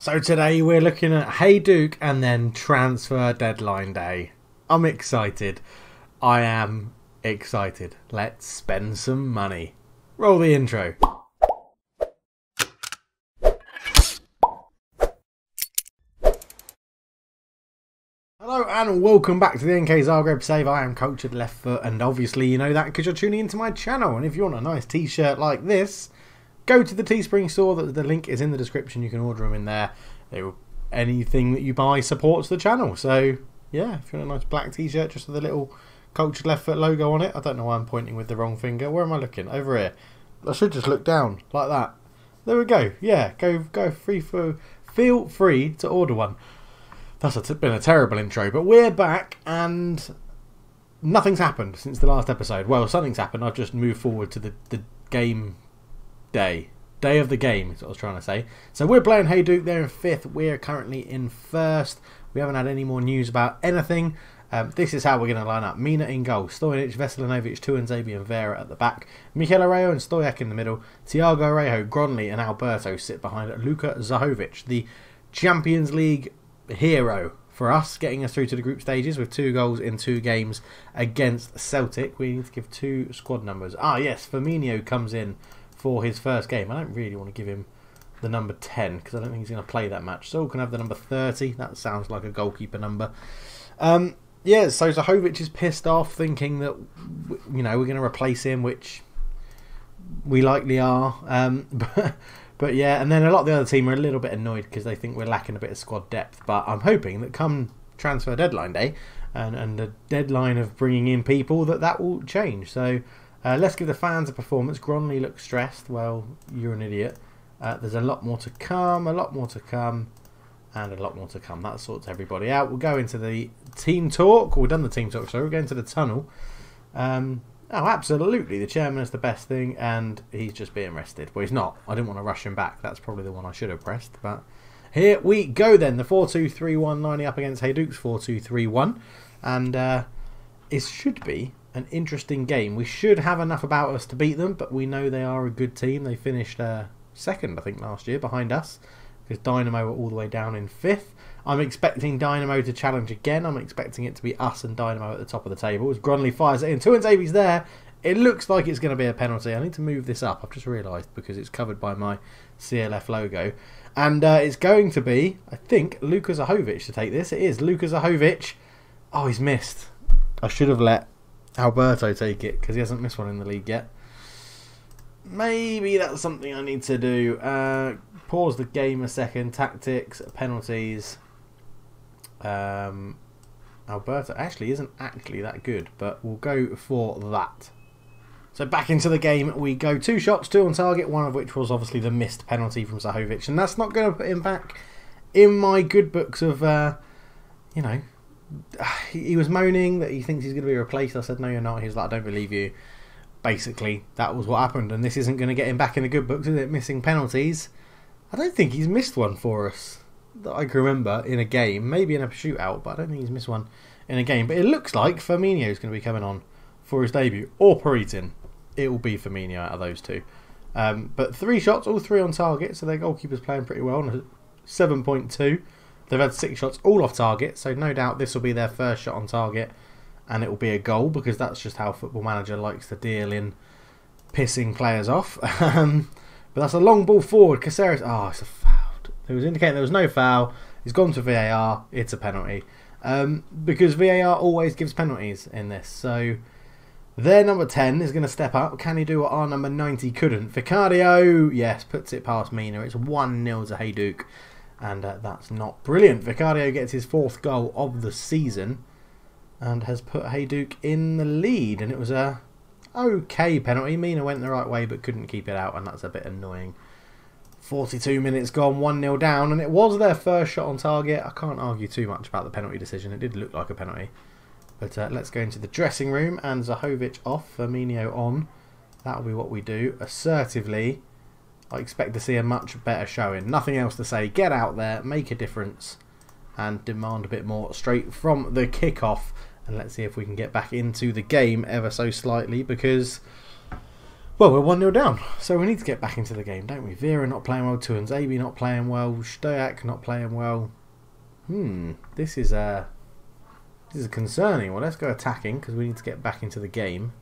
So today we're looking at Hajduk and then transfer deadline day. I'm excited. I am excited. Let's spend some money. Roll the intro. Hello and welcome back to the NK Zagreb save. I am Cultured Left Foot, and obviously you know that because you're tuning into my channel. And if you want a nice t-shirt like this, go to the Teespring store. The link is in the description. You can order them in there. Anything that you buy supports the channel. So yeah, if you want a nice black t-shirt just with a little Cultured Left Foot logo on it. I don't know why I'm pointing with the wrong finger. Where am I looking? Over here. I should just look down like that. There we go. Yeah, go free for. Feel free to order one. That's been a terrible intro, but we're back and nothing's happened since the last episode. Well, something's happened. I've just moved forward to the game day of the game is what I was trying to say. So we're playing Hajduk. They're in 5th. We're currently in 1st. We haven't had any more news about anything. This is how we're going to line up. Mina in goal, Stojanic, Veselinovic, Tuanzebe and Vera at the back, Mikel Areo and Stoyak in the middle, Tiago Arejo, Gronley and Alberto sit behind Luka Zahovic, the Champions League hero for us, getting us through to the group stages with 2 goals in 2 games against Celtic. We need to give 2 squad numbers. Ah yes, Firmino comes in for his first game. I don't really want to give him the number 10 because I don't think he's going to play that much. So we can have the number 30. That sounds like a goalkeeper number. Yeah, so Zahovic is pissed off, thinking that we're going to replace him, which we likely are. But yeah, and then a lot of the other team are a little bit annoyed because they think we're lacking a bit of squad depth. But I'm hoping that come transfer deadline day and the deadline of bringing in people, that will change. So let's give the fans a performance. Gronley looks stressed. Well, you're an idiot. There's a lot more to come, and a lot more to come. That sorts everybody out. We'll go into the team talk. We've done the team talk, so we'll go into the tunnel. Oh, absolutely. The chairman is the best thing, and he's just being rested. Well, he's not. I didn't want to rush him back. That's probably the one I should have pressed. But here we go then. The 4-2-3-1 lining up against Hajduk's 4-2-3-1. And it should be an interesting game. We should have enough about us to beat them, but we know they are a good team. They finished 2nd, I think, last year behind us, because Dynamo were all the way down in 5th. I'm expecting Dynamo to challenge again. I'm expecting it to be us and Dynamo at the top of the table. As Gronley fires it in, Tuanzebe's there. It looks like it's going to be a penalty. I need to move this up. I've just realised because it's covered by my CLF logo. And it's going to be, I think, Luka Zahovic to take this. It is Luka Zahovic. Oh, he's missed. I should have let Alberto take it because he hasn't missed one in the league yet. Maybe that's something I need to do. Pause the game a second. Tactics, penalties. Alberto actually isn't actually that good, but we'll go for that. So back into the game we go. 2 shots, 2 on target, one of which was obviously the missed penalty from Zahovic, and that's not going to put him back in my good books of, he was moaning that he thinks he's going to be replaced. I said, no, you're not. He was like, I don't believe you. Basically, that was what happened, and this isn't going to get him back in the good books, is it? Missing penalties. I don't think he's missed one for us that I can remember in a game. Maybe in a shootout, but I don't think he's missed one in a game. But it looks like Firmino is going to be coming on for his debut, or Peritin. It will be Firmino out of those 2. But 3 shots, all 3 on target, so their goalkeeper's playing pretty well. 7.2. They've had 6 shots, all off target, so no doubt this will be their first shot on target, and it will be a goal, because that's just how Football Manager likes to deal in pissing players off. But that's a long ball forward. Caceres, it's a foul. It was indicating there was no foul. He's gone to VAR. It's a penalty. Because VAR always gives penalties in this. So their number 10 is going to step up. Can he do what our number 90 couldn't? Vicario, yes, puts it past Mina. It's 1-0 to Hajduk. And that's not brilliant. Vicario gets his 4th goal of the season and has put Hajduk in the lead. And it was a okay penalty. Mina went the right way but couldn't keep it out, and that's a bit annoying. 42 minutes gone, 1-0 down, and it was their first shot on target. I can't argue too much about the penalty decision. It did look like a penalty. But let's go into the dressing room, and Zahovic off, Firmino on. That'll be what we do. Assertively, I expect to see a much better showing. Nothing else to say. Get out there, make a difference, and demand a bit more straight from the kickoff. And let's see if we can get back into the game ever so slightly, because Well, we're 1-0 down, so we need to get back into the game, don't we? Vera not playing well, Tuans AB not playing well, Stoyak not playing well. This is concerning. Well, let's go attacking because we need to get back into the game.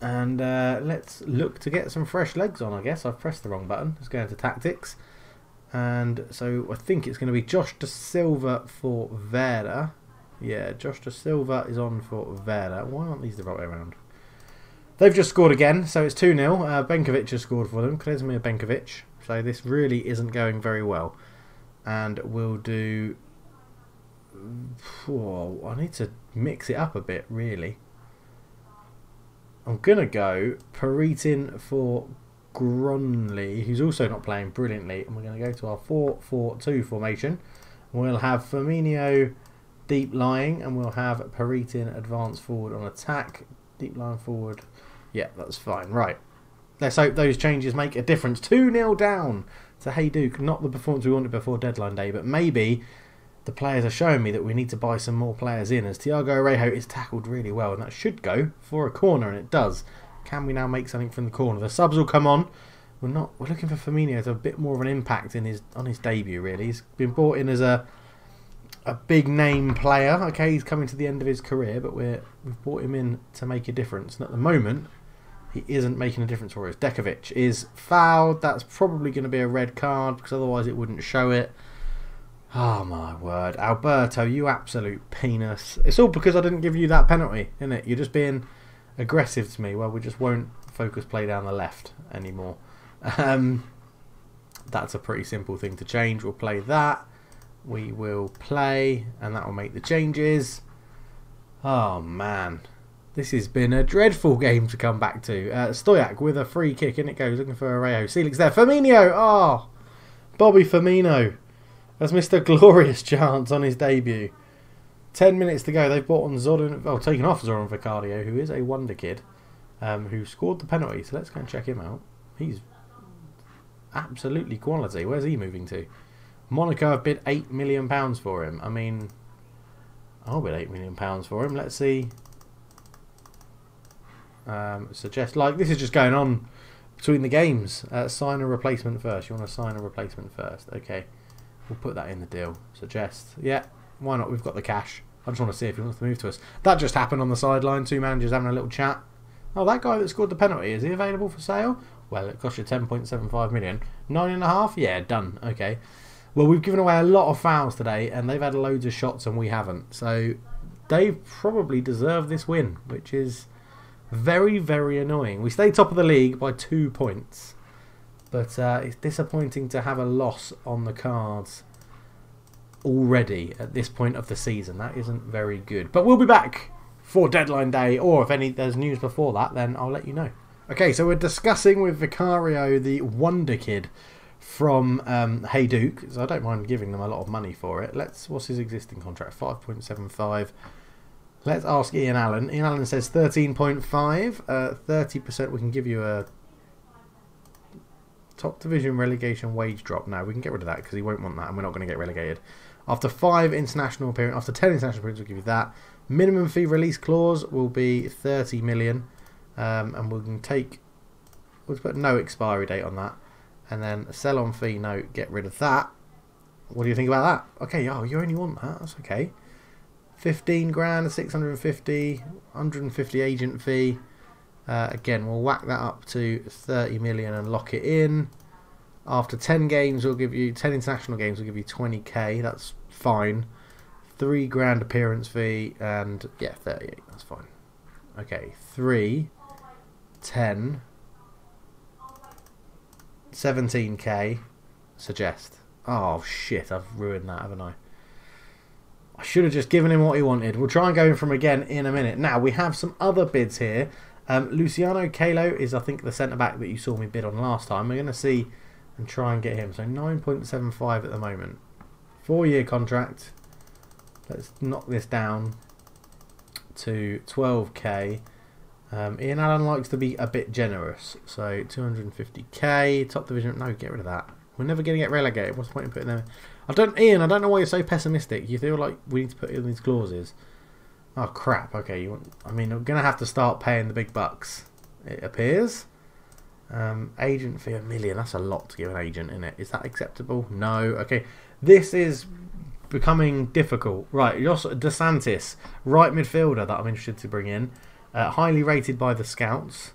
And let's look to get some fresh legs on, I guess. I've pressed the wrong button. Let's go into tactics. And so I think it's going to be Josh Da Silva for Vera. Yeah, Josh Da Silva is on for Vera. Why aren't these the right way around? They've just scored again, so it's 2-0. Benkovic has scored for them. Krezimir Benkovic. So this really isn't going very well. And we'll do... Oh, I need to mix it up a bit, really. I'm going to go Peritin for Gronley, who's also not playing brilliantly. And we're going to go to our 4-4-2 formation. We'll have Firmino deep lying, and we'll have Peritin advance forward on attack. Deep line forward. Yeah, that's fine. Right. Let's hope those changes make a difference. 2-0 down to Hajduk. Not the performance we wanted before deadline day, but maybe the players are showing me that we need to buy some more players in, as Thiago Orejo is tackled really well, and that should go for a corner, and it does. Can we now make something from the corner? The subs will come on. We're looking for Firmino to have a bit more of an impact on his debut, really. He's been brought in as a big name player. Okay, he's coming to the end of his career, but we've brought him in to make a difference. And at the moment, he isn't making a difference for us. Dekovic is fouled. That's probably going to be a red card, because otherwise it wouldn't show it. Oh my word. Alberto, you absolute penis. It's all because I didn't give you that penalty, isn't it? You're just being aggressive to me. Well, we just won't focus play down the left anymore. That's a pretty simple thing to change. We'll play that. We will play, and that will make the changes. Oh man. This has been a dreadful game to come back to. Stoyak with a free kick, and it goes. Looking for Orejo. Selig's there. Firmino! Oh! Bobby Firmino has missed a glorious chance on his debut. 10 minutes to go. They've brought on Zoran... Oh, taken off Zoran Vicario, who is a wonder kid, who scored the penalty. So let's go and check him out. He's absolutely quality. Where's he moving to? Monaco have bid £8 million for him. I mean, I'll bid £8 million for him. Let's see... suggest, like, this is just going on between the games. Sign a replacement first. You want to sign a replacement first? Okay, we'll put that in the deal. Suggest, yeah, why not? We've got the cash. I just want to see if he wants to move to us. That just happened on the sideline. Two managers having a little chat. Oh, that guy that scored the penalty, is he available for sale? Well, it cost you 10.75 million. 9.5? Yeah, done. Okay. Well, we've given away a lot of fouls today, and they've had loads of shots and we haven't. So they probably deserve this win, which is very, very annoying. We stay top of the league by 2 points, but it's disappointing to have a loss on the cards already at this point of the season. That isn't very good. But we'll be back for deadline day, or if there's news before that, then I'll let you know. Okay, so we're discussing with Vicario, the wonder kid from Hajduk. So I don't mind giving them a lot of money for it. What's his existing contract? 5.75. Let's ask Ian Allen. Ian Allen says 13.5. 30%. We can give you a top division relegation wage drop. No, we can get rid of that because he won't want that, and we're not going to get relegated. After 5 international appearances, after 10 international appearances, we'll give you that. Minimum fee release clause will be 30 million, and we can take. We'll put no expiry date on that, and then a sell on fee note. Get rid of that. What do you think about that? Okay, oh, you only want that. That's okay. 15 grand, 650, 150 agent fee. Again, we'll whack that up to 30 million and lock it in. After 10 games, we'll give you 10 international games. We'll give you 20k. That's fine. 3 grand appearance fee, and yeah, 38. That's fine. Okay, 3, 10, 17k. Suggest. Oh shit! I've ruined that, haven't I? I should have just given him what he wanted. We'll try and go in from again in a minute. Now, we have some other bids here. Luciano Calo is, I think, the centre-back that you saw me bid on last time. We're going to see and try and get him. So 9.75 at the moment. 4-year contract. Let's knock this down to 12k. Ian Allen likes to be a bit generous. So 250k. Top division. No, get rid of that. We're never going to get relegated. What's the point in putting them? Ian, I don't know why you're so pessimistic. You feel like we need to put in these clauses. Oh crap. Okay, I'm going to have to start paying the big bucks it appears. Agent fee $1 million. That's a lot to give an agent, isn't it? Is that acceptable? No. Okay. This is becoming difficult. Right. DeSantis, right midfielder that I'm interested to bring in. Highly rated by the scouts.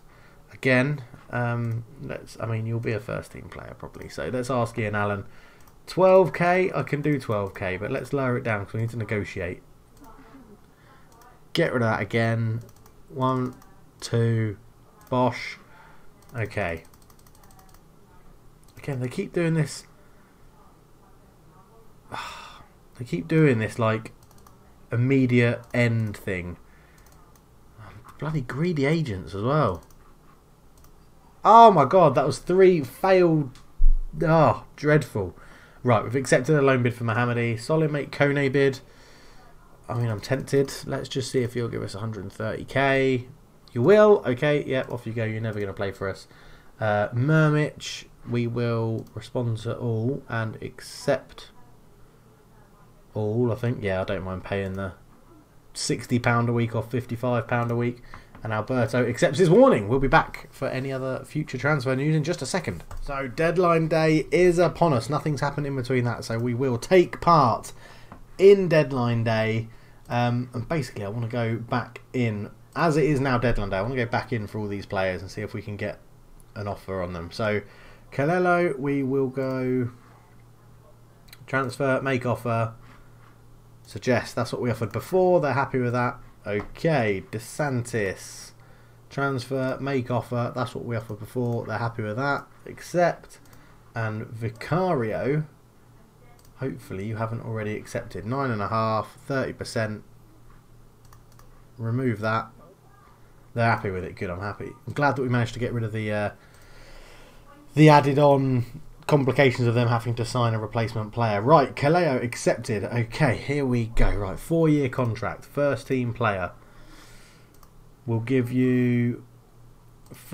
Again, I mean, you'll be a first team player probably. So let's ask Ian Allen. 12k. I can do 12k, but let's lower it down because we need to negotiate. Get rid of that again. 1, 2, Bosh. Okay. Again, they keep doing this. They keep doing this like immediate end thing. Bloody greedy agents as well. Oh my god, that was 3 failed. Oh, dreadful. Right, we've accepted a loan bid for Mohammadi. Solid mate Kone bid. I mean, I'm tempted. Let's just see if you'll give us 130k. You will. Okay, yep, off you go. You're never going to play for us. Mermich, we will respond to all and accept all, I think. Yeah, I don't mind paying the £60 a week or £55 a week. And Alberto accepts his warning. We'll be back for any other future transfer news in just a second. So deadline day is upon us. Nothing's happened in between that. So we will take part in deadline day. And basically I want to go back in. As it is now deadline day, I want to go back in for all these players and see if we can get an offer on them. So Calello, we will go transfer, make offer, suggest. That's what we offered before. They're happy with that. Okay, DeSantis, transfer, make offer. That's what we offered before. They're happy with that. Accept. And Vicario, hopefully you haven't already accepted. 9.5, 30%. Remove that. They're happy with it. Good, I'm happy. I'm glad that we managed to get rid of the added on complications of them having to sign a replacement player. Right, Kaleo accepted. Okay, here we go. Right, 4-year contract. First team player. We'll give you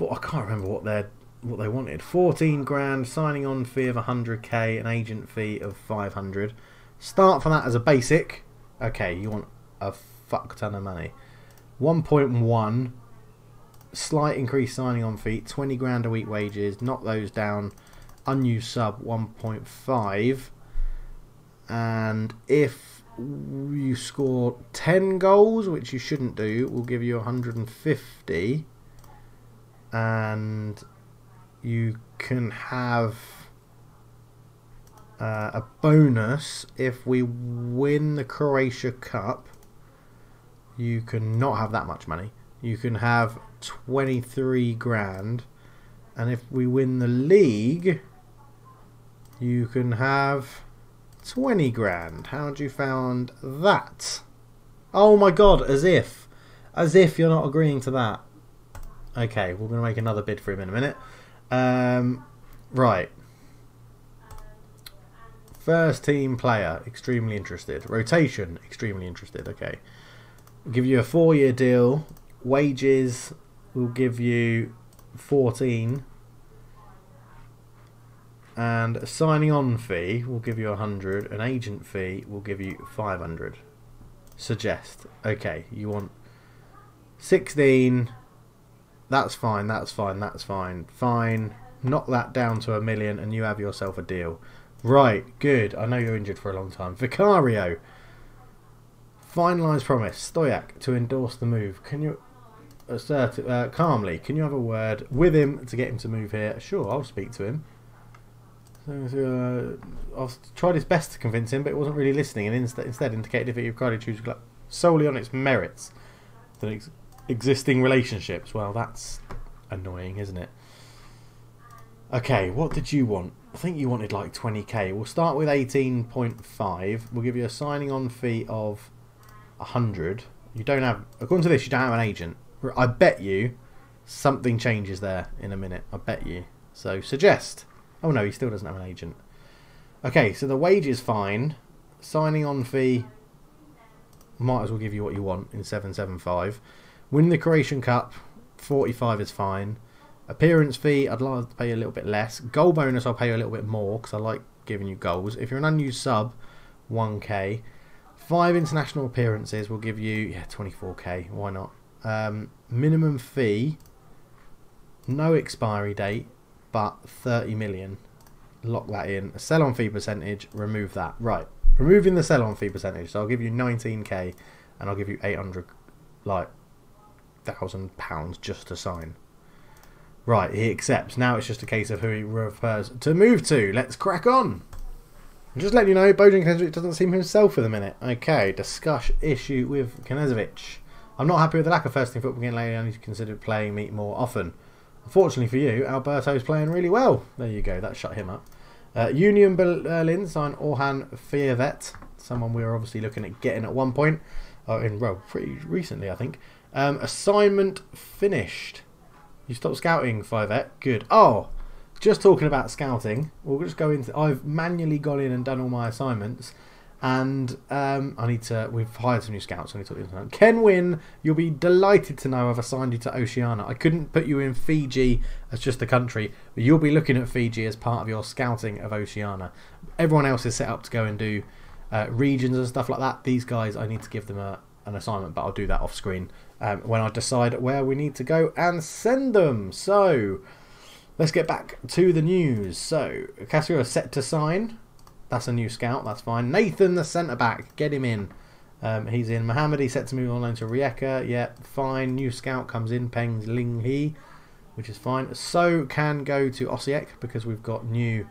I can't remember what they wanted. 14 grand, signing on fee of 100k, an agent fee of 500. Start from that as a basic. Okay, you want a fuck ton of money. 1.1, slight increase signing on fee, 20 grand a week wages, knock those down. Unused sub 1.5, and if you score 10 goals, which you shouldn't do, we'll give you 150, and you can have a bonus if we win the Croatia Cup. You can not have that much money. You can have 23 grand, and if we win the league, you can have 20 grand. How do you found that? Oh my god, as if you're not agreeing to that. Okay, we're going to make another bid for him in a minute. Right. First team player, extremely interested. Rotation, extremely interested. Okay. We'll give you a 4-year deal. Wages, we'll give you 14. And a signing on fee will give you 100. An agent fee will give you 500. Suggest. Okay, you want 16. That's fine, that's fine, that's fine. Fine. Knock that down to $1 million and you have yourself a deal. Right, good. I know you're injured for a long time. Vicario. Finalise promise. Stoyak to endorse the move. Can you assert it calmly? Can you have a word with him to get him to move here? Sure, I'll speak to him. I've tried his best to convince him, but it wasn't really listening, and instead indicated if Cardi choose solely on its merits than existing relationships. Well, that's annoying, isn't it? Okay, what did you want? I think you wanted like 20k. We'll start with 18.5. We'll give you a signing on fee of 100. You don't have, according to this, you don't have an agent. I bet you something changes there in a minute. I bet you. So suggest. Oh no, he still doesn't have an agent. Okay, so the wage is fine. Signing on fee, might as well give you what you want in 775. Win the Croatian Cup, 45 is fine. Appearance fee, I'd like to pay you a little bit less. Goal bonus, I'll pay you a little bit more because I like giving you goals. If you're an unused sub, 1k. 5 international appearances will give you 24k. Why not? Minimum fee, No expiry date, but 30 million. Lock that in. A sell-on fee percentage, remove that. Right. Removing the sell-on fee percentage. So I'll give you 19k and I'll give you 800 like £1,000 just to sign. Right, he accepts. Now it's just a case of who he refers to move to. Let's crack on. Just letting you know, Bojan Knežević doesn't seem himself for the minute. Okay, discuss issue with Knežević. I'm not happy with the lack of first team football getting lately. I need to consider playing me more often. Unfortunately for you, Alberto's playing really well. There you go, that shut him up. Union Berlin signed Orhan Feiervet, someone we were obviously looking at getting at one point. Well, pretty recently, I think. Assignment finished. You stopped scouting, Feiervet. Good. Oh, just talking about scouting. We'll just go into. I've manually gone in and done all my assignments. And I need to. We've hired some new scouts. I need to talk to them. Ken Wynn, you'll be delighted to know I've assigned you to Oceania. I couldn't put you in Fiji as just a country, but you'll be looking at Fiji as part of your scouting of Oceania. Everyone else is set up to go and do regions and stuff like that. These guys, I need to give them an assignment, but I'll do that off screen when I decide where we need to go and send them. So let's get back to the news. So Casio is set to sign. That's a new scout, that's fine. Nathan, the centre-back, get him in. He's in. Mohammedi set to move on loan to Rijeka. Yep, fine. New scout comes in, Peng Ling He, which is fine. So can go to Osijek because we've got new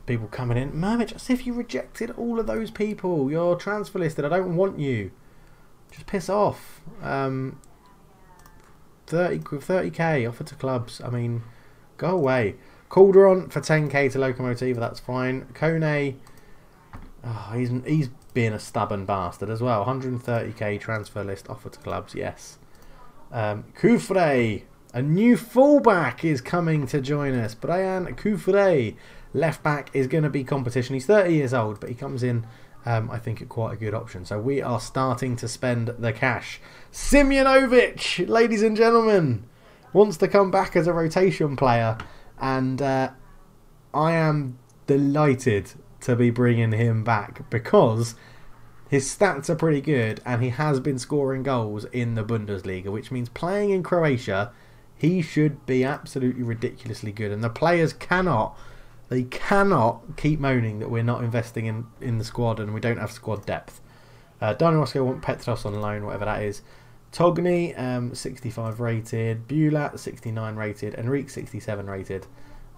people coming in. Mermich, as if you rejected all of those people. You're transfer listed. I don't want you. Just piss off. 30k offered to clubs. I mean, go away. Calderon for 10k to Lokomotiva, that's fine. Kone, oh, he's being a stubborn bastard as well. 130k transfer list offer to clubs, yes. Kufre, a new fullback is coming to join us. Brian Kufre, left back, is going to be competition. He's 30 years old, but he comes in, I think, at quite a good option. So we are starting to spend the cash. Simjonovic, ladies and gentlemen, wants to come back as a rotation player. And I am delighted to be bringing him back because his stats are pretty good and he has been scoring goals in the Bundesliga, which means playing in Croatia, he should be absolutely ridiculously good. And the players cannot keep moaning that we're not investing in the squad and we don't have squad depth. Dino Roscoe want Petros on loan, whatever that is. Togni, 65 rated. Bulat, 69 rated. Enrique, 67 rated.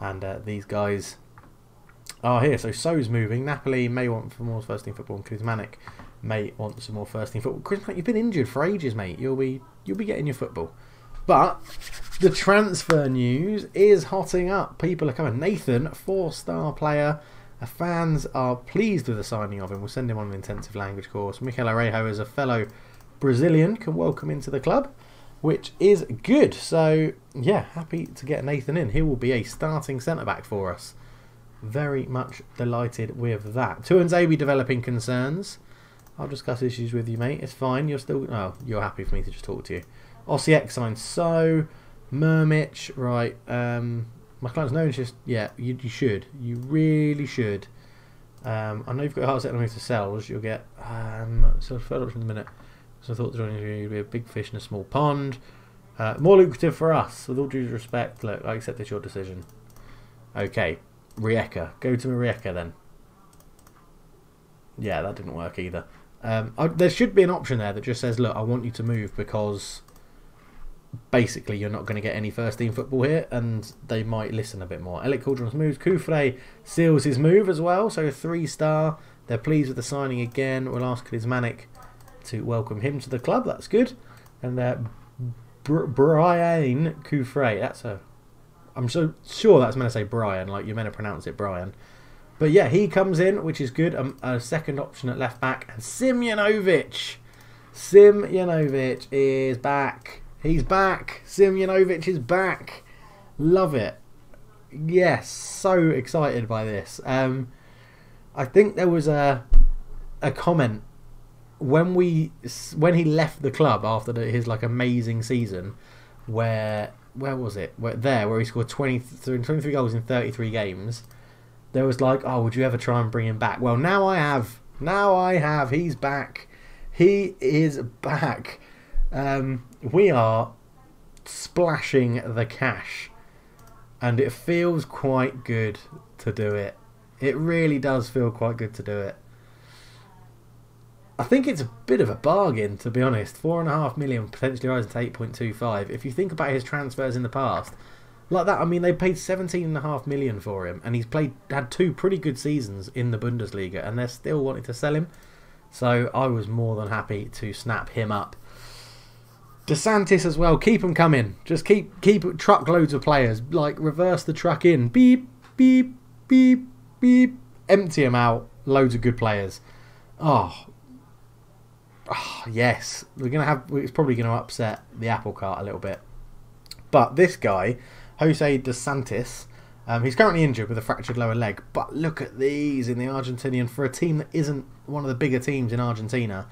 And these guys are here. So So's moving. Napoli may want some more first team football. And Kuzmanic may want some more first team football. Kuzmanic, you've been injured for ages, mate. You'll be getting your football. But the transfer news is hotting up. People are coming. Nathan, 4-star player. Fans are pleased with the signing of him. We'll send him on an intensive language course. Mikel Arejo is a fellow Brazilian, can welcome into the club, which is good. So yeah, happy to get Nathan in. He will be a starting centre-back for us. Very much delighted with that. Tuanzebe developing concerns. I'll discuss issues with you, mate. It's fine. You're still... Oh, you're happy for me to just talk to you. Osijek signed So. Mermich, right. My client's no interest. Yeah, you should. You really should. I know you've got a hard set on me to sell. You'll get... so third option in a minute. So I thought the joining would be a big fish in a small pond. More lucrative for us. With all due respect, look, I accept it's your decision. Okay, Rijeka. Go to Rijeka then. Yeah, that didn't work either. There should be an option there that just says, look, I want you to move because basically you're not going to get any first team football here, and they might listen a bit more. Elliot Calderon's moves. Kufre seals his move as well, so 3-star. They're pleased with the signing again. We'll ask Kuzmanic to welcome him to the club. That's good. And Brian Kufre. That's a... I'm so sure that's meant to say Brian, like you're meant to pronounce it Brian. But yeah, he comes in, which is good. A second option at left back. And Simjonovic. Simjonovic is back. He's back. Simjonovic is back. Love it. Yes, so excited by this. I think there was a comment when he left the club after his like amazing season, where was it? Where he scored 23 goals in 33 games. There was like, oh, would you ever try and bring him back? Well, now I have. Now I have. He's back. He is back. We are splashing the cash. And it feels quite good to do it. It really does feel quite good to do it. I think it's a bit of a bargain, to be honest. 4.5 million, potentially rising to 8.25. If you think about his transfers in the past, like that, I mean, they paid 17.5 million for him, and he's had 2 pretty good seasons in the Bundesliga, and they're still wanting to sell him. So I was more than happy to snap him up. DeSantis as well, keep them coming. Just keep truckloads of players. Like, reverse the truck in. Beep, beep, beep, beep. Empty them out. Loads of good players. Oh, yes. It's probably going to upset the apple cart a little bit. But this guy, Jose DeSantis, he's currently injured with a fractured lower leg. But look at these in the Argentinian. For a team that isn't one of the bigger teams in Argentina,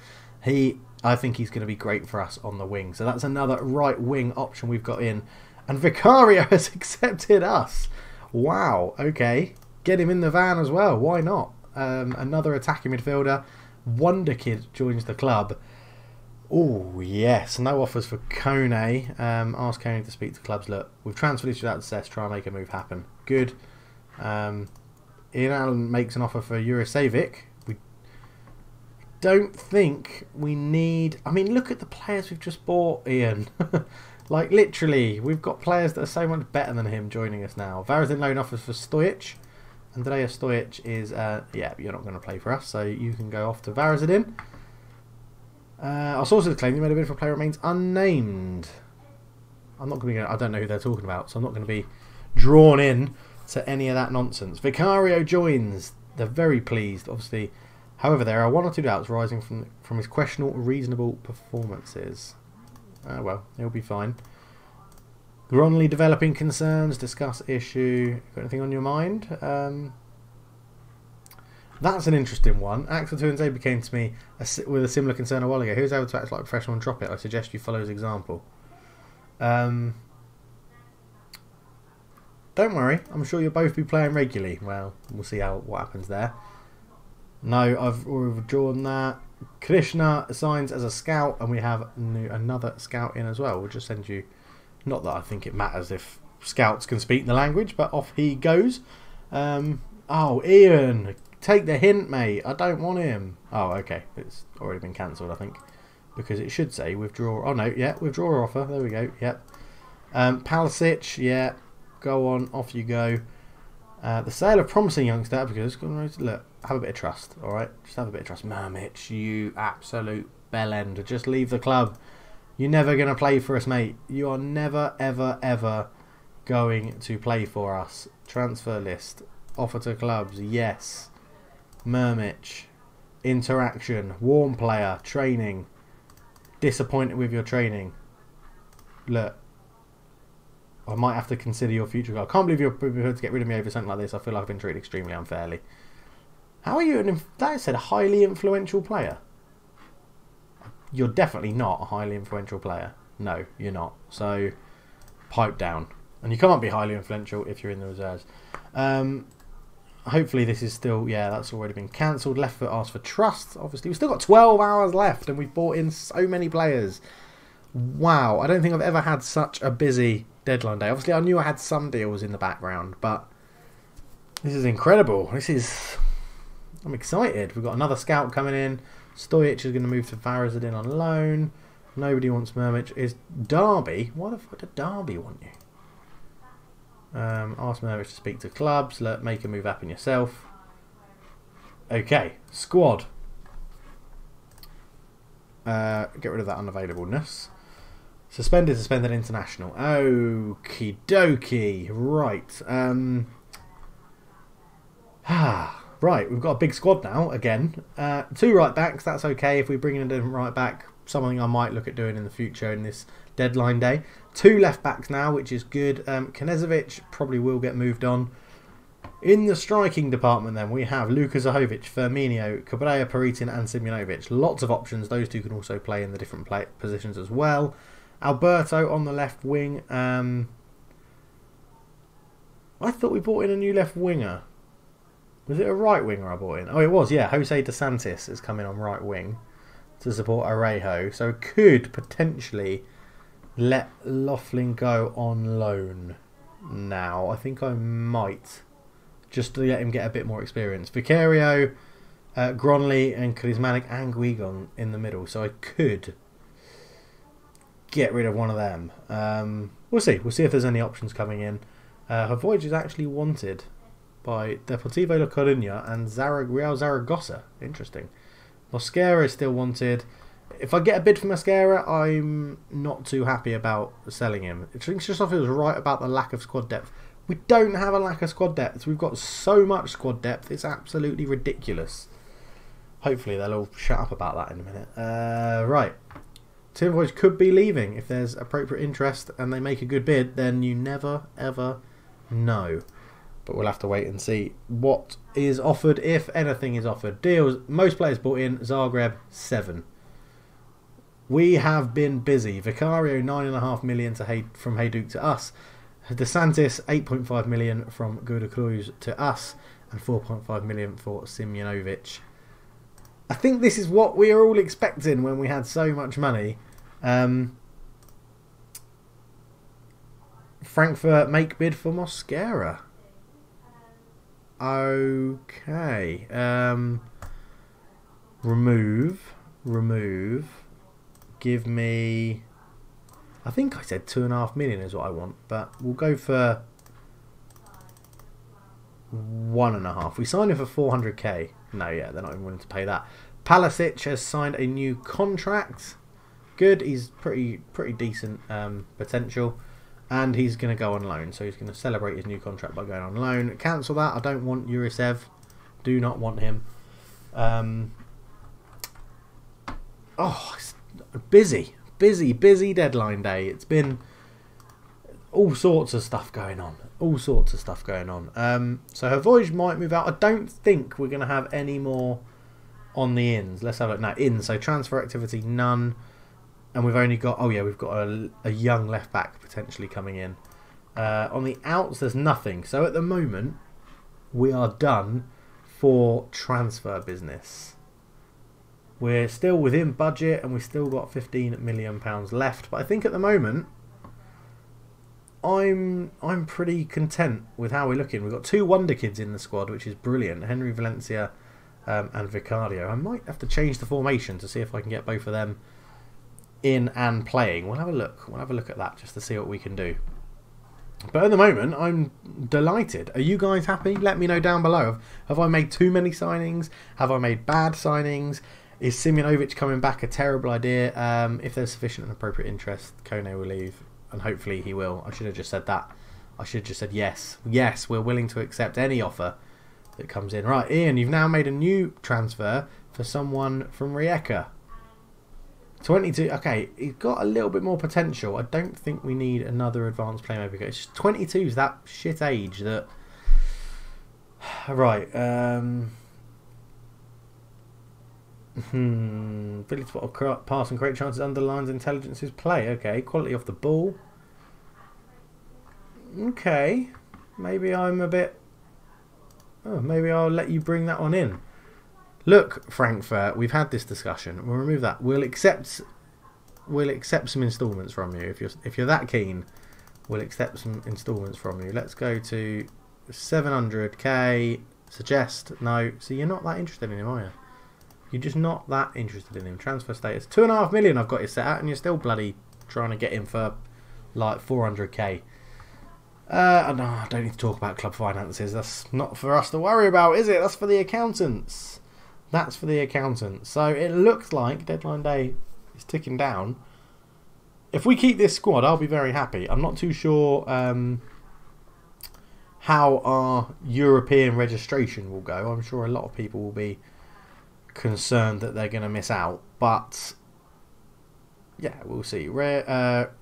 I think he's going to be great for us on the wing. So that's another right wing option we've got in. And Vicario has accepted us. Wow, okay. Get him in the van as well. Why not? Another attacking midfielder. Wonder Kid joins the club. Oh, yes. No offers for Kone. Ask Kone to speak to clubs. Look, we've transferred issues without success. Try and make a move happen. Good. Ian Allen makes an offer for Jurisevic. We don't think we need... I mean, look at the players we've just bought, Ian. Like, literally, we've got players that are so much better than him joining us now. Varazin loan offers for Stojic. Andrea Stojic is... yeah, you're not going to play for us, so you can go off to Varazin. Our sources claim you made a bid for a player remains unnamed. I'm not going to. I don't know who they're talking about, so I'm not going to be drawn in to any of that nonsense. Vicario joins. They're very pleased, obviously. However, there are 1 or 2 doubts rising from his questionable, reasonable performances. Well, he'll be fine. Gronley developing concerns. Discuss issue. Got anything on your mind? That's an interesting one. Axel Tuanzebe came to me with a similar concern a while ago. Who's able to act like a professional and drop it? I suggest you follow his example. Don't worry. I'm sure you'll both be playing regularly. Well, we'll see what happens there. No, I've already withdrawn that. Krishna assigns as a scout, and we have another scout in as well. We'll just send you... Not that I think it matters if scouts can speak the language, but off he goes. Oh, Ian... Take the hint, mate. I don't want him. Oh, okay. It's already been cancelled, I think. Because it should say withdraw. Oh, no. Yeah, withdraw offer. There we go. Yep. Palisic. Yeah. Go on. Off you go. The sale of promising youngster applicants. Look, have a bit of trust. All right? Just have a bit of trust. Mermich, you absolute bellend. Just leave the club. You're never going to play for us, mate. You are never, ever, ever going to play for us. Transfer list. Offer to clubs. Yes. Mermich, interaction, warm player, training, disappointed with your training. Look, I might have to consider your future goal. I can't believe you're prepared to get rid of me over something like this. I feel like I've been treated extremely unfairly. How are you? That said, a highly influential player. You're definitely not a highly influential player. No, you're not. So, pipe down. And you can't be highly influential if you're in the reserves. Hopefully this is still... Yeah, that's already been cancelled. Left foot asked for trust. Obviously, we've still got 12 hours left and we've bought in so many players. Wow. I don't think I've ever had such a busy deadline day. Obviously, I knew I had some deals in the background, but this is incredible. I'm excited. We've got another scout coming in. Stojic is going to move to Varazin on loan. Nobody wants Mermich. Is Derby? Why the fuck did Derby want you? Ask Mermich to speak to clubs. Make a move happen yourself. Okay, squad. Get rid of that unavailableness. Suspended international. Okie dokie. Right. Right, we've got a big squad now, again. 2 right backs, that's okay. If we bring in a different right back, something I might look at doing in the future in this deadline day. 2 left backs now, which is good. Knezovic probably will get moved on. In the striking department then, we have Luka Zahovic, Firmino, Cabrera, Peritin and Simjonovic. Lots of options. Those 2 can also play in the different positions as well. Alberto on the left wing. I thought we bought in a new left winger. Was it a right winger I bought in? Oh, it was, yeah. Jose DeSantis is coming on right wing to support Arejo. So could potentially let Laughlin go on loan now. I think I might, just to let him get a bit more experience. Vicario, Gronley and Charismatic and Guigon in the middle, so I could get rid of one of them. We'll see. We'll see if there's any options coming in. Her voyage is actually wanted by Deportivo La Coruña and Real Zaragoza. Interesting. Mosquera is still wanted. If I get a bid for Mosquera, I'm not too happy about selling him. It just feels right about the lack of squad depth. We don't have a lack of squad depth. We've got so much squad depth. It's absolutely ridiculous. Hopefully they'll all shut up about that in a minute. Right. Tim Voyage could be leaving. If there's appropriate interest and they make a good bid, then you never, ever know. But we'll have to wait and see what is offered, if anything is offered. Deals, most players bought in. Zagreb, 7. We have been busy. Vicario, 9.5 million from Hajduk to us. DeSantis, 8.5 million from Goda Cruz to us. And 4.5 million for Simjonovic. I think this is what we are all expecting when we had so much money. Frankfurt make bid for Mosquera. Okay. Remove. Give me... I think I said 2.5 million is what I want, but we'll go for 1.5. We signed him for 400k. No, yeah, they're not even willing to pay that. Palisic has signed a new contract. Good, he's pretty decent potential. And he's going to go on loan, so he's going to celebrate his new contract by going on loan. Cancel that. I don't want Urisev. Do not want him. Oh, it's busy deadline day. It's been all sorts of stuff going on. So her voyage might move out. I don't think we're going to have any more on the ins. Let's have a look now. Ins, so transfer activity, none. And we've only got, oh yeah, we've got a young left back potentially coming in. On the outs, there's nothing. So at the moment, we are done for transfer business. We're still within budget and we've still got £15 million left. But I think at the moment, I'm pretty content with how we're looking. We've got 2 wonder kids in the squad, which is brilliant. Henry Valencia and Vicario. I might have to change the formation to see if I can get both of them in and playing. We'll have a look. We'll have a look at that just to see what we can do. But at the moment, I'm delighted. Are you guys happy? Let me know down below. Have I made too many signings? Have I made bad signings? Is Simjonovic coming back a terrible idea? If there's sufficient and appropriate interest, Kone will leave. And hopefully he will. I should have just said that. I should have just said yes. Yes, we're willing to accept any offer that comes in. Right, Ian, you've now made a new transfer for someone from Rijeka. 22. Okay, he's got a little bit more potential. I don't think we need another advanced playmaker. It's just 22 is that shit age that... Right. Ability to spot pass and great chances underlines intelligence's play. Okay, quality off the ball. Okay, maybe I'm a bit... Oh, maybe I'll let you bring that one in. Look, Frankfurt, we've had this discussion. We'll remove that. We'll accept some instalments from you if you're that keen. We'll accept some instalments from you. Let's go to 700k. Suggest no. So you're not that interested in him, are you? You're just not that interested in him. Transfer status 2.5 million. I've got you set out, and you're still bloody trying to get him for like 400k. No, I don't need to talk about club finances. That's not for us to worry about, is it? That's for the accountants. That's for the accountants. So it looks like deadline day is ticking down. If we keep this squad, I'll be very happy. I'm not too sure how our European registration will go. I'm sure a lot of people will be concerned that they're going to miss out. But yeah, we'll see. Record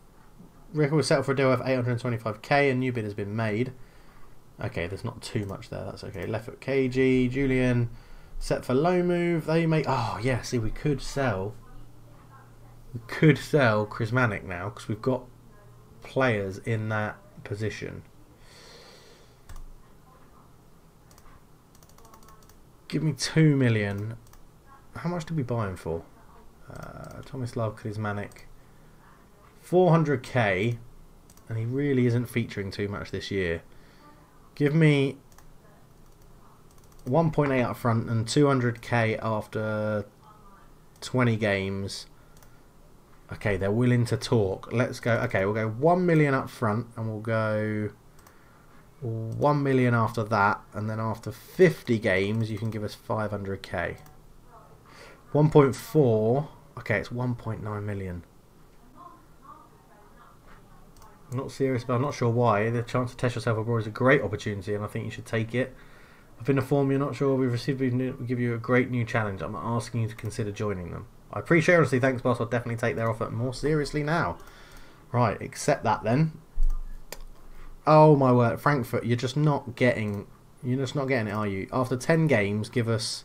was settled for a deal of 825k. A new bid has been made. Okay, there's not too much there. That's okay. Left foot KG, Julian. Set for low move. They make... Oh, yeah, see, we could sell... Chrismanic now, because we've got players in that position. Give me 2 million. How much did we buy him for? Tomislav Chrismanic. 400k, and he really isn't featuring too much this year. Give me 1.8 up front and 200k after 20 games. Okay, they're willing to talk. Let's go. Okay, we'll go 1 million up front, and we'll go 1 million after that, and then after 50 games you can give us 500k. 1.4. Okay, it's 1.9 million. I'm not serious, but I'm not sure why. The chance to test yourself abroad is a great opportunity, and I think you should take it. I've been informed you're not sure we've received. We give you a great new challenge. I'm asking you to consider joining them. I appreciate it, honestly. Thanks, boss. I'll definitely take their offer more seriously now. Right, accept that then. Oh my word, Frankfurt, you're just not getting it, are you? After 10 games, give us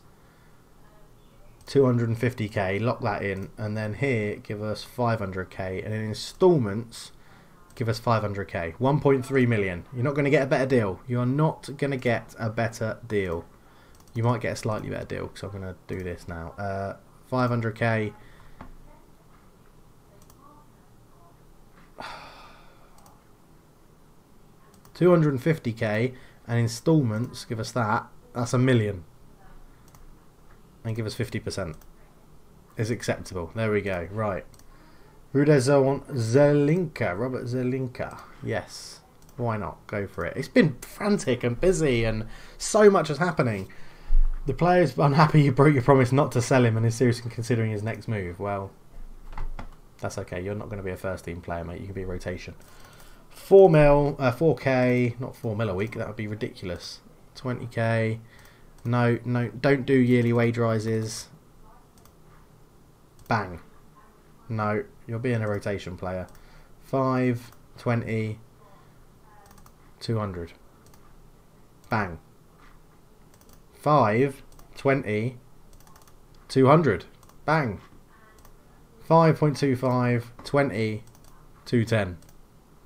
250k, lock that in, and then here give us 500k, and in installments give us 500k. 1.3 million. You're not going to get a better deal. You're not going to get a better deal. You might get a slightly better deal, because I'm going to do this now. 500k. $250k, and installments give us that. That's $1 million. And give us 50%. Is acceptable. There we go. Right. Zelinka. Robert Zelinka. Yes. Why not? Go for it. It's been frantic and busy, and so much is happening. The player's unhappy you broke your promise not to sell him and is seriously considering his next move. Well, that's okay. You're not going to be a first team player, mate. You can be a rotation. 4k, not 4 mil a week. That would be ridiculous. 20k. No, don't do yearly wage rises. Bang. No, you're being a rotation player. 5, 20, 200. Bang. 5, 20, 200. Bang. 5.25, 20, 210.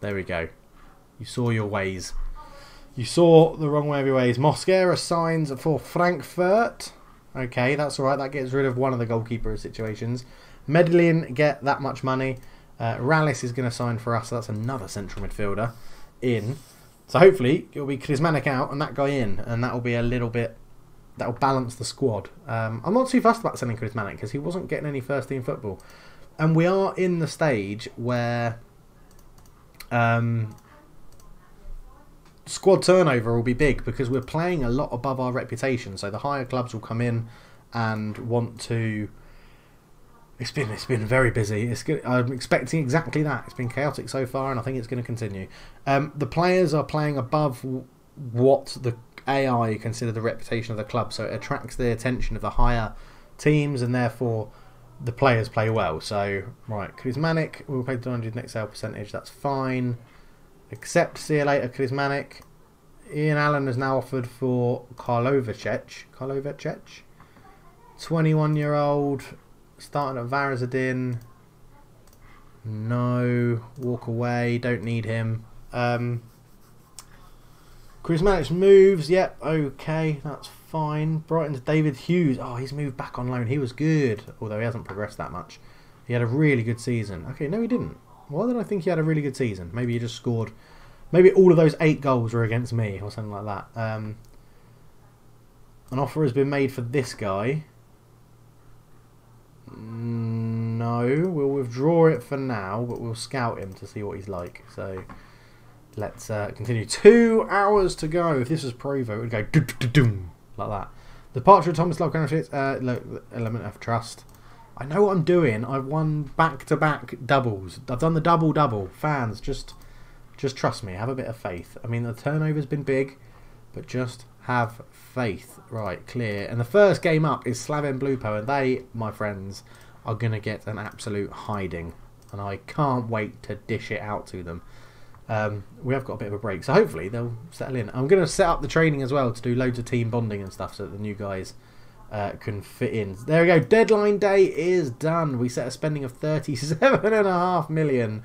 There we go. You saw your ways. You saw the wrong way of your ways. Mosquera signs for Frankfurt. Okay, that's alright. That gets rid of one of the goalkeeper situations. Medellin get that much money. Rallis is going to sign for us. So that's another central midfielder in. So hopefully it'll be Krizmanek out and that guy in. And that will be a little bit... that will balance the squad. I'm not too fussed about selling Krizmanek because he wasn't getting any first team football. And we are in the stage where... squad turnover will be big because we're playing a lot above our reputation, so the higher clubs will come in and want to. It's been very busy. I'm expecting exactly that. It's been chaotic so far, and I think it's going to continue. The players are playing above what the AI consider the reputation of the club, so it attracts the attention of the higher teams, and therefore the players play well. So right, Kuzmanik, we'll pay the 200 next sale percentage. That's fine. Accept, see you later, Krizmanek. Ian Allen has now offered for Karlovacek. 21-year-old, starting at Varazadin. No, walk away, don't need him. Krizmanek's moves, yep, okay, that's fine. Brighton's David Hughes. Oh, he's moved back on loan. He was good, although he hasn't progressed that much. He had a really good season. Okay, no, he didn't. Why did I think he had a really good season? Maybe he just scored... maybe all of those 8 goals were against me or something like that. An offer has been made for this guy. No, we'll withdraw it for now, but we'll scout him to see what he's like. So let's continue. 2 hours to go. If this was Provo, it would go do-do-do-doom, like that. Departure of Thomas Love element of trust. I know what I'm doing. I've won back-to-back doubles. I've done the double-double. Fans, just trust me. Have a bit of faith. I mean, the turnover's been big, but just have faith. Right, clear. And the first game up is Slaven Blupo, and they, my friends, are going to get an absolute hiding. And I can't wait to dish it out to them. We have got a bit of a break, so hopefully they'll settle in. I'm going to set up the training as well to do loads of team bonding and stuff so that the new guys... can fit in. There we go. Deadline day is done. We set a spending of 37.5 million.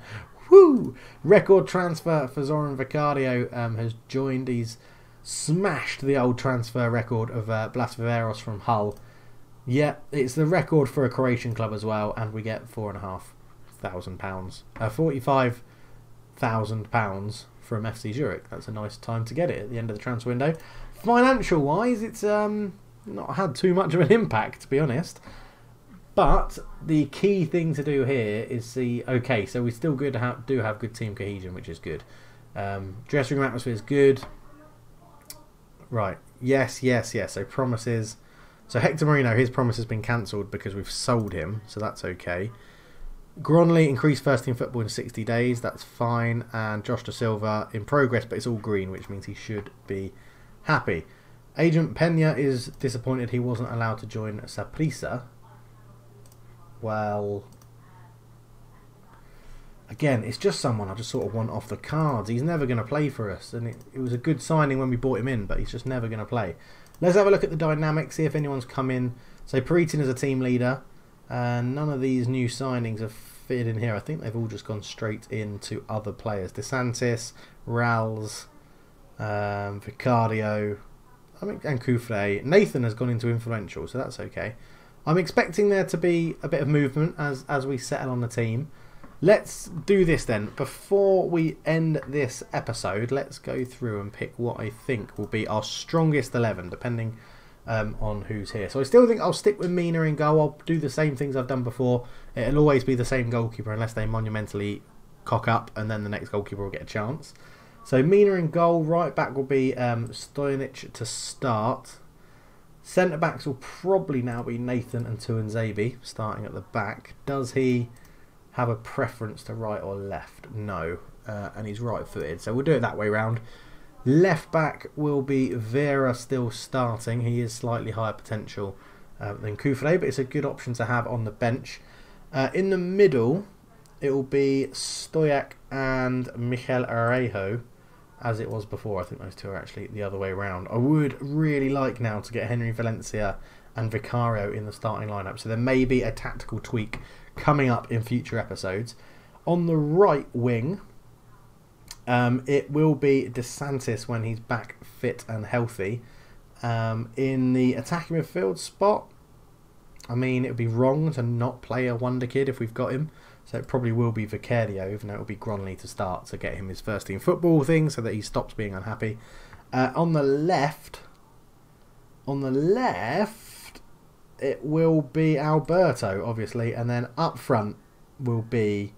Woo! Record transfer for Zoran Vicario has joined. He's smashed the old transfer record of Blas Viveros from Hull. Yeah, it's the record for a Croatian club as well, and we get 4.5. £45,000. £45,000 from FC Zurich. That's a nice time to get it at the end of the transfer window. Financial wise, it's not had too much of an impact, to be honest. But the key thing to do here is see, okay, so we still do have good team cohesion, which is good. Dressing room atmosphere is good. Right, yes. So promises. So Hector Marino, his promise has been cancelled because we've sold him, so that's okay. Gronley increased first team football in 60 days, that's fine. And Josh Da Silva in progress, but it's all green, which means he should be happy. Agent Pena is disappointed he wasn't allowed to join Saprissa. Well, again, it's just someone I just sort of want off the cards. He's never going to play for us, and it was a good signing when we bought him in, but he's just never going to play. Let's have a look at the dynamics, see if anyone's come in. So Peritin is a team leader, and none of these new signings have fitted in here. I think they've all just gone straight into other players. DeSantis, Rals, Vicario, and Koufre. Nathan has gone into influential, so that's okay. I'm expecting there to be a bit of movement as we settle on the team. Let's do this then. Before we end this episode, let's go through and pick what I think will be our strongest 11, depending on who's here. So I still think I'll stick with Mina in goal. I'll do the same things I've done before. It'll always be the same goalkeeper unless they monumentally cock up, and then the next goalkeeper will get a chance. So Mina in goal. Right back will be Stojnic to start. Centre backs will probably now be Nathan and Tuanzebe starting at the back. Does he have a preference to right or left? No, and he's right footed, so we'll do it that way round. Left back will be Vera still starting. He is slightly higher potential than Koufre, but it's a good option to have on the bench. In the middle it will be Stoyak and Mikel Arejo, as it was before. I think those two are actually the other way around. I would really like now to get Henry Valencia and Vicario in the starting lineup, so there may be a tactical tweak coming up in future episodes. On the right wing, it will be DeSantis when he's back fit and healthy. In the attacking midfield spot, I mean, it would be wrong to not play a wonder kid if we've got him. So it probably will be Vicario, even though it will be Gronley to start to get him his first team football thing so that he stops being unhappy. On the left, it will be Alberto, obviously, and then up front will be,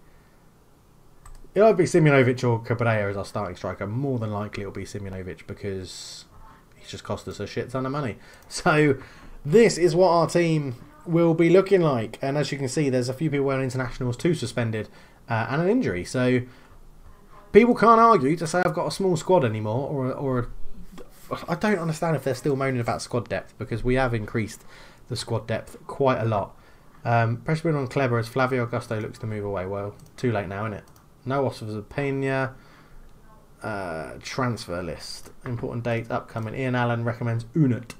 it'll be Simunovic or Cabrera as our starting striker. More than likely it'll be Simunovic because he's just cost us a shit ton of money. So this is what our team will be looking like, and as you can see, there's a few people on internationals, 2 suspended and an injury. So people can't argue to say I've got a small squad anymore, or I don't understand if they're still moaning about squad depth, because we have increased the squad depth quite a lot. Pressure on Clever as Flavio Augusto looks to move away. Well, too late now, isn't it? No offers of Pena. Transfer list. Important date upcoming. Ian Allen recommends Unut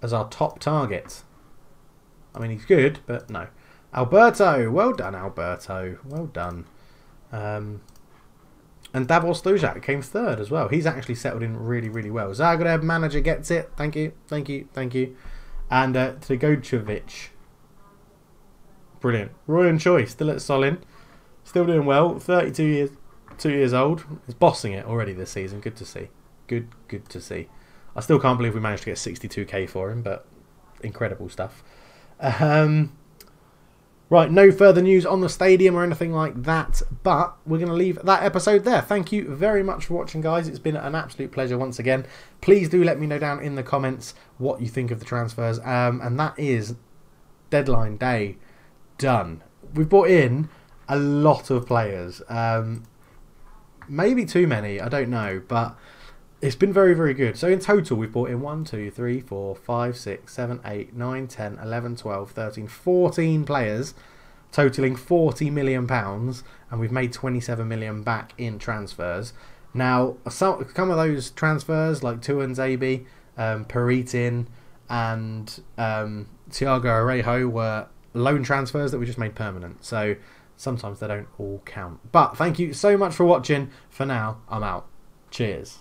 as our top target. I mean, he's good, but no. Alberto. Well done, Alberto. Well done. And Davor Stojak came third as well. He's actually settled in really, really well. Zagreb manager gets it. Thank you. Thank you. Thank you. And Trigocevic. Brilliant. Royan Choi, still at Solin. Still doing well. 2 years old. He's bossing it already this season. Good to see. Good to see. I still can't believe we managed to get 62k for him, but incredible stuff. Right, no further news on the stadium or anything like that, but we're going to leave that episode there. Thank you very much for watching, guys. It's been an absolute pleasure once again. Please do let me know down in the comments what you think of the transfers, and that is deadline day done. We've brought in a lot of players, maybe too many, I don't know, but it's been very, very good. So in total, we've brought in 1, 2, 3, 4, 5, 6, 7, 8, 9, 10, 11, 12, 13, 14 players, totaling £40 million, and we've made 27 million back in transfers. Now, some of those transfers, like Tuanzebe, Peritin, and Thiago Arejo, were loan transfers that we just made permanent. So sometimes they don't all count. But thank you so much for watching. For now, I'm out. Cheers.